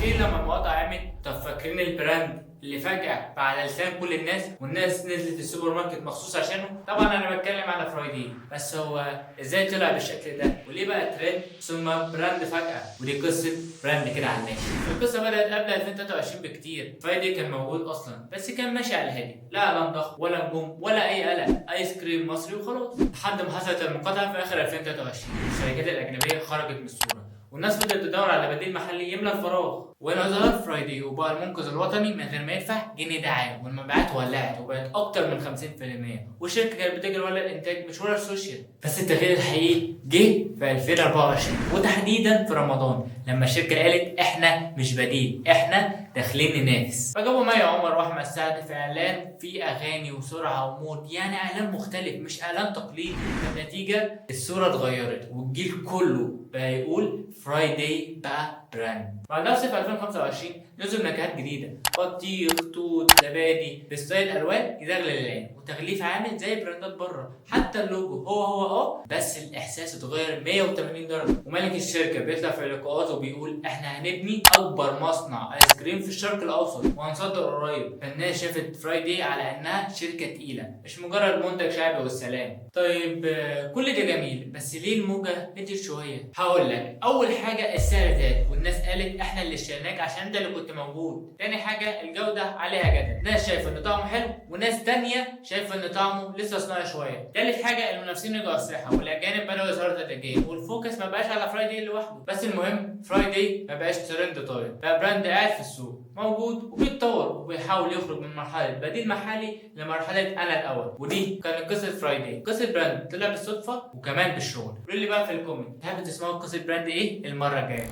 فاكرين لما المقاطعة قامت؟ طب فاكرين البراند اللي فجأة بقى على لسان كل الناس والناس نزلت السوبر ماركت مخصوص عشانه؟ طبعا انا بتكلم على فرايدي، بس هو ازاي طلع بالشكل ده؟ وليه بقى ترند ثم براند فجأة؟ ودي قصة براند كده على الناس. القصة بدأت قبل 2023 بكتير. فرايدي كان موجود اصلا بس كان ماشي على الهادي، لا اعلان ضخم ولا نجوم ولا اي قلق، ايس كريم مصري وخلاص. لحد ما حصلت المقاطعة في اخر 2023، الشركات الاجنبية خرجت من الصورة والناس بدأت تدور على بديل محلي يملى الفراغ. وهنا ظهر فرايدي وبقى المنقذ الوطني من غير ما يدفع جنيه دعاية، والمبيعات ولعت وبقت أكتر من 50%، والشركة كانت بتجري ورا الإنتاج مش ورا السوشيال. بس التغيير الحقيقي جه في 2024 وتحديدا في رمضان، لما الشركة قالت إحنا مش بديل، إحنا داخلين ننافس. فجابوا مي عمر وأحمد سعد في إعلان فيه أغاني وسرعة ومود، يعني إعلان مختلف مش إعلان تقليدي. النتيجة الصورة اتغيرت والجيل كله بقى يقول فرايدي بقى براند. مع نفس في 2025 نزل نكهات جديدة، بطيخ، توت، زبادي، بستايل الوان يزغلل العين وتغليف عامل زي براندات بره. حتى اللوجو هو بس الاحساس اتغير 180 درجة. ومالك الشركة بيطلع في لقاءات وبيقول احنا هنبني اكبر مصنع ايس كريم في الشرق الاوسط وهنصدر قريب. فالناس شافت فرايدي على انها شركة تقيلة مش مجرد منتج شعبي والسلام. طيب كل ده جميل، بس ليه الموجة هديت شوية؟ هقول لك. اول حاجة السعر زاد والناس قالت احنا اللي اشتريناك عشان انت اللي كنت موجود. تاني حاجة الجودة عليها جدل، ناس شايفة ان طعمه حلو وناس تانية شايفة ان طعمه لسه صناعي شوية. تالت حاجة المنافسين رجعوا الساحة والاجانب بدأوا يظهروا تدريجيا، والفوكس ما بقاش على فرايدي لوحده. بس المهم فرايدي ما بقاش ترند طاير، بقى براند قاعد في السوق موجود وبيتطور وبيحاول يخرج من مرحلة بديل محلي لمرحلة انا الاول. ودي كانت قصة فرايدي، قصة براند طلع بالصدفة وكمان بالشغل. قولوا لي بقى في الكومنت تحبوا تسمعوا قصة براند ايه المرة الجاية.